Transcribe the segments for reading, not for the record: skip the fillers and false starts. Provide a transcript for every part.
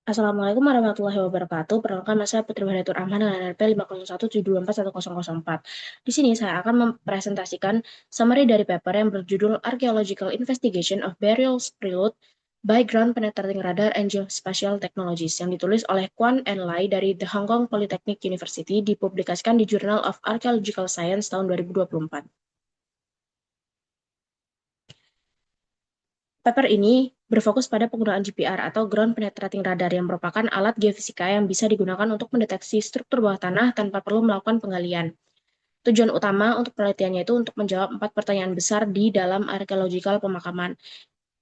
Assalamualaikum warahmatullahi wabarakatuh. Perkenalkan saya Putri Wahdatul Rahman dengan NRP 501724104. Di sini saya akan mempresentasikan summary dari paper yang berjudul Archaeological Investigation of Burial Prelude by Ground Penetrating Radar and Geospatial Technologies yang ditulis oleh Quan and Lai dari The Hong Kong Polytechnic University, dipublikasikan di Journal of Archaeological Science tahun 2024. Paper ini berfokus pada penggunaan GPR atau Ground Penetrating Radar yang merupakan alat geofisika yang bisa digunakan untuk mendeteksi struktur bawah tanah tanpa perlu melakukan penggalian. Tujuan utama untuk penelitiannya itu untuk menjawab 4 pertanyaan besar di dalam archaeological pemakaman.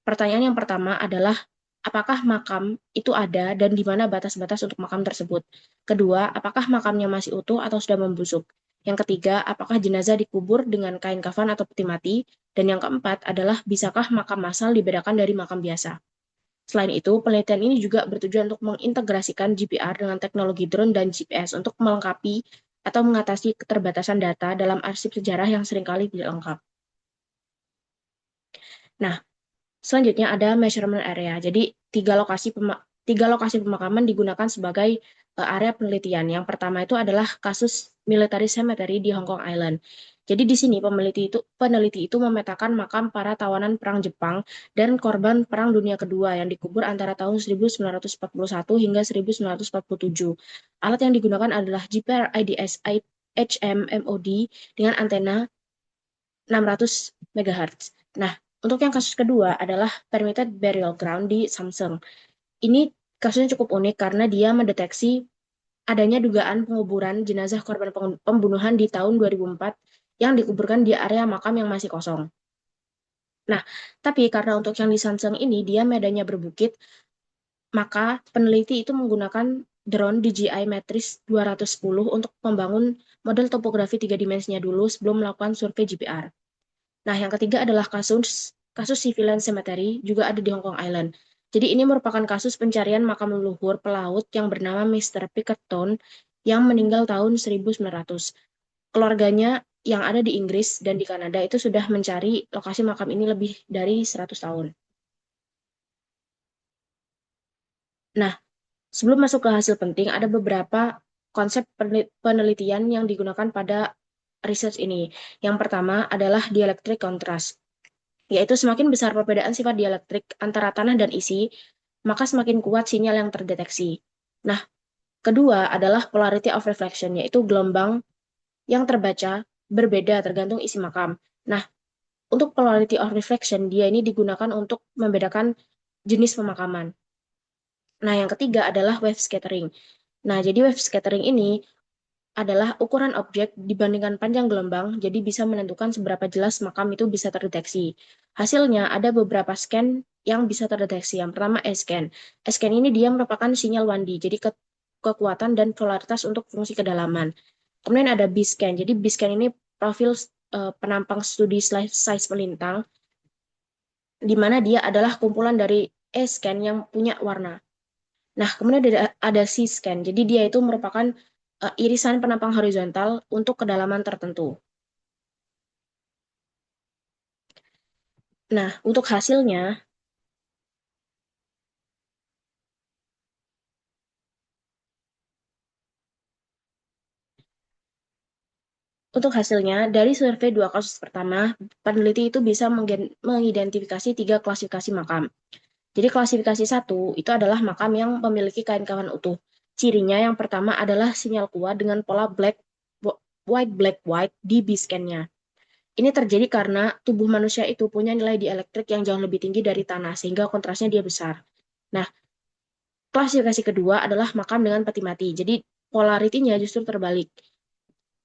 Pertanyaan yang pertama adalah, apakah makam itu ada dan di mana batas-batas untuk makam tersebut? Kedua, apakah makamnya masih utuh atau sudah membusuk? Yang ketiga, apakah jenazah dikubur dengan kain kafan atau peti mati? Dan yang keempat adalah, bisakah makam massal dibedakan dari makam biasa? Selain itu, penelitian ini juga bertujuan untuk mengintegrasikan GPR dengan teknologi drone dan GPS untuk melengkapi atau mengatasi keterbatasan data dalam arsip sejarah yang seringkali tidak lengkap. Nah, selanjutnya ada measurement area. Jadi, tiga lokasi pemakaman digunakan sebagai area penelitian. Yang pertama itu adalah kasus military cemetery di Hong Kong Island. Jadi di sini peneliti itu memetakan makam para tawanan perang Jepang dan korban Perang Dunia Kedua yang dikubur antara tahun 1941 hingga 1947. Alat yang digunakan adalah GPR IDS HM-MOD dengan antena 600 MHz. Nah, untuk yang kasus kedua adalah Permitted Burial Ground di Samsung. Ini kasusnya cukup unik karena dia mendeteksi adanya dugaan penguburan jenazah korban pembunuhan di tahun 2004 yang dikuburkan di area makam yang masih kosong. Nah, tapi karena untuk yang di Samsung ini dia medannya berbukit, maka peneliti itu menggunakan drone DJI Matrix 210 untuk membangun model topografi 3 dimensinya dulu sebelum melakukan survei GPR. Nah, yang ketiga adalah kasus civilian cemetery, juga ada di Hong Kong Island. Jadi ini merupakan kasus pencarian makam leluhur pelaut yang bernama Mr. Pickerton yang meninggal tahun 1900. Keluarganya yang ada di Inggris dan di Kanada itu sudah mencari lokasi makam ini lebih dari 100 tahun. Nah, sebelum masuk ke hasil penting, ada beberapa konsep penelitian yang digunakan pada research ini. Yang pertama adalah dielectric contrast, yaitu semakin besar perbedaan sifat dielektrik antara tanah dan isi, maka semakin kuat sinyal yang terdeteksi. Nah, kedua adalah polarity of reflection, yaitu gelombang yang terbaca berbeda tergantung isi makam. Nah, untuk polarity of reflection, dia ini digunakan untuk membedakan jenis pemakaman. Nah, yang ketiga adalah wave scattering. Nah, jadi wave scattering ini adalah ukuran objek dibandingkan panjang gelombang, jadi bisa menentukan seberapa jelas makam itu bisa terdeteksi. Hasilnya ada beberapa scan yang bisa terdeteksi. Yang pertama S-scan. S-scan ini dia merupakan sinyal 1D, jadi kekuatan dan polaritas untuk fungsi kedalaman. Kemudian ada B-scan. Jadi B-scan ini profil penampang studi size melintang, di mana dia adalah kumpulan dari E-scan yang punya warna. Nah, kemudian ada C-scan. Jadi dia itu merupakan irisan penampang horizontal untuk kedalaman tertentu. Nah, untuk hasilnya dari survei 2 kasus pertama, peneliti itu bisa mengidentifikasi 3 klasifikasi makam. Jadi klasifikasi 1 itu adalah makam yang memiliki kain kafan utuh. Cirinya yang pertama adalah sinyal kuat dengan pola white di B-scan-nya. Ini terjadi karena tubuh manusia itu punya nilai dielektrik yang jauh lebih tinggi dari tanah, sehingga kontrasnya dia besar. Nah, klasifikasi kedua adalah makam dengan peti mati. Jadi, polaritinya justru terbalik.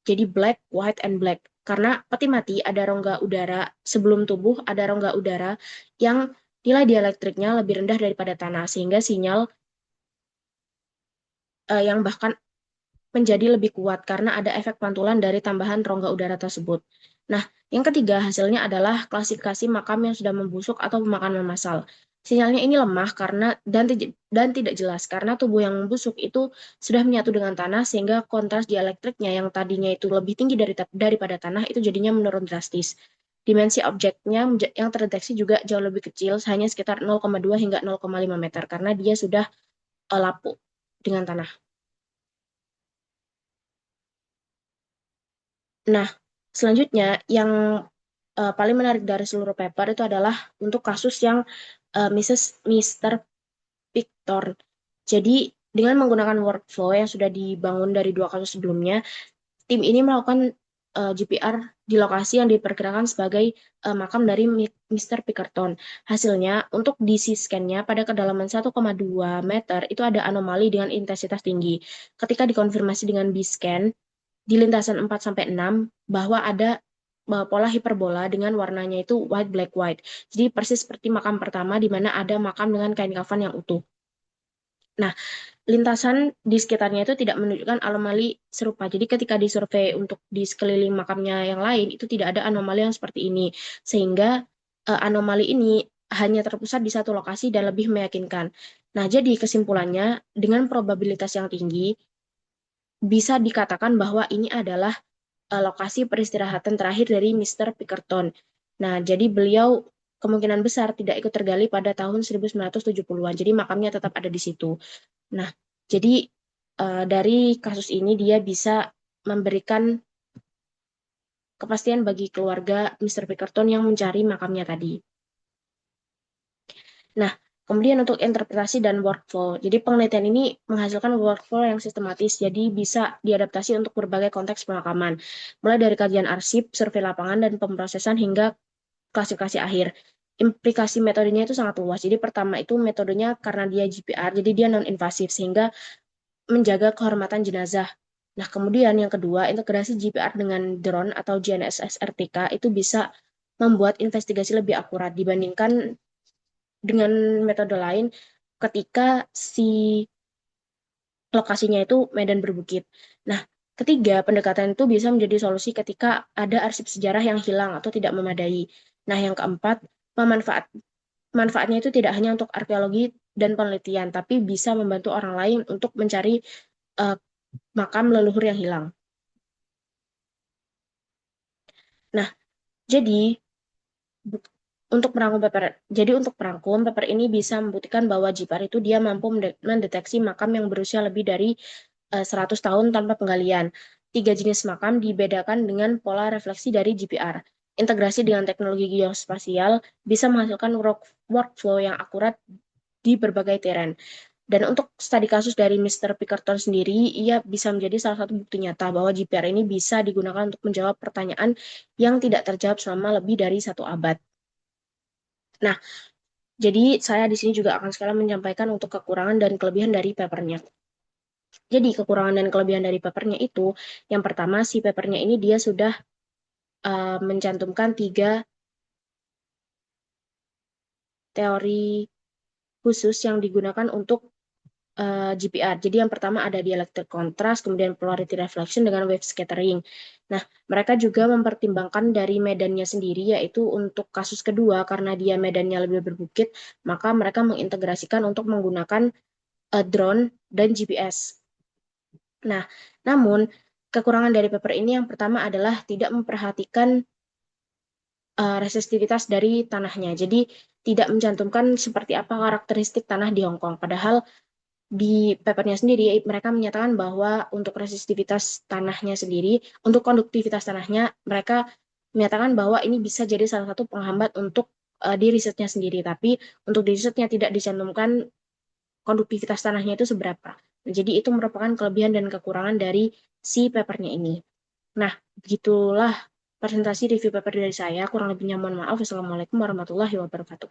Jadi, black, white, and black. Karena peti mati ada rongga udara, sebelum tubuh ada rongga udara yang nilai dielektriknya lebih rendah daripada tanah, sehingga sinyal yang bahkan menjadi lebih kuat karena ada efek pantulan dari tambahan rongga udara tersebut. Nah, yang ketiga hasilnya adalah klasifikasi makam yang sudah membusuk atau pemakaman massal. Sinyalnya ini lemah karena dan tidak jelas karena tubuh yang membusuk itu sudah menyatu dengan tanah sehingga kontras dielektriknya yang tadinya itu lebih tinggi daripada tanah itu jadinya menurun drastis. Dimensi objeknya yang terdeteksi juga jauh lebih kecil, hanya sekitar 0,2 hingga 0,5 meter karena dia sudah lapuk dengan tanah. Nah, selanjutnya yang paling menarik dari seluruh paper itu adalah untuk kasus yang Mr. Picton. Jadi, dengan menggunakan workflow yang sudah dibangun dari dua kasus sebelumnya, tim ini melakukan GPR di lokasi yang diperkirakan sebagai makam dari Mr. Pinkerton. Hasilnya, untuk DC scan-nya pada kedalaman 1,2 meter itu ada anomali dengan intensitas tinggi. Ketika dikonfirmasi dengan B-scan, di lintasan 4-6 bahwa ada pola hiperbola dengan warnanya itu white black white. Jadi persis seperti makam pertama di mana ada makam dengan kain kafan yang utuh. Nah, lintasan di sekitarnya itu tidak menunjukkan anomali serupa. Jadi ketika disurvei untuk di sekeliling makamnya yang lain itu tidak ada anomali yang seperti ini. Sehingga anomali ini hanya terpusat di satu lokasi dan lebih meyakinkan. Nah, jadi kesimpulannya dengan probabilitas yang tinggi bisa dikatakan bahwa ini adalah lokasi peristirahatan terakhir dari Mr. Pinkerton. Nah, jadi beliau kemungkinan besar tidak ikut tergali pada tahun 1970-an. Jadi makamnya tetap ada di situ. Nah, jadi dari kasus ini dia bisa memberikan kepastian bagi keluarga Mr. Pinkerton yang mencari makamnya tadi. Nah, kemudian untuk interpretasi dan workflow. Jadi penelitian ini menghasilkan workflow yang sistematis, jadi bisa diadaptasi untuk berbagai konteks pemakaman. Mulai dari kajian arsip, survei lapangan, dan pemrosesan hingga klasifikasi akhir. Implikasi metodenya itu sangat luas. Jadi pertama itu metodenya karena dia GPR, jadi dia non-invasif sehingga menjaga kehormatan jenazah. Nah, kemudian yang kedua, integrasi GPR dengan drone atau GNSS RTK itu bisa membuat investigasi lebih akurat dibandingkan dengan metode lain ketika si lokasinya itu medan berbukit. Nah, ketiga, pendekatan itu bisa menjadi solusi ketika ada arsip sejarah yang hilang atau tidak memadai. Nah, yang keempat, manfaatnya itu tidak hanya untuk arkeologi dan penelitian, tapi bisa membantu orang lain untuk mencari uh, makam leluhur yang hilang. Nah, jadi untuk merangkum paper ini bisa membuktikan bahwa JPR itu dia mampu mendeteksi makam yang berusia lebih dari 100 tahun tanpa penggalian. Tiga jenis makam dibedakan dengan pola refleksi dari GPR. Integrasi dengan teknologi geospasial bisa menghasilkan workflow yang akurat di berbagai terrain. Dan untuk studi kasus dari Mr. Pinkerton sendiri, ia bisa menjadi salah satu bukti nyata bahwa GPR ini bisa digunakan untuk menjawab pertanyaan yang tidak terjawab selama lebih dari satu abad. Nah, jadi saya di sini juga akan sekalian menyampaikan untuk kekurangan dan kelebihan dari papernya. Jadi kekurangan dan kelebihan dari papernya itu, yang pertama si papernya ini dia sudah mencantumkan 3 teori khusus yang digunakan untuk GPR. Jadi yang pertama ada dielectric contrast, kemudian polarity reflection dengan wave scattering. Nah, mereka juga mempertimbangkan dari medannya sendiri, yaitu untuk kasus kedua, karena dia medannya lebih berbukit, maka mereka mengintegrasikan untuk menggunakan drone dan GPS. Nah, namun kekurangan dari paper ini yang pertama adalah tidak memperhatikan resistivitas dari tanahnya. Jadi tidak mencantumkan seperti apa karakteristik tanah di Hong Kong. Padahal di papernya sendiri mereka menyatakan bahwa untuk resistivitas tanahnya sendiri, untuk konduktivitas tanahnya mereka menyatakan bahwa ini bisa jadi salah satu penghambat untuk di risetnya sendiri. Tapi untuk di risetnya tidak dicantumkan konduktivitas tanahnya itu seberapa. Jadi itu merupakan kelebihan dan kekurangan dari si papernya ini. Nah, begitulah presentasi review paper dari saya. Kurang lebihnya mohon maaf. Wassalamualaikum warahmatullahi wabarakatuh.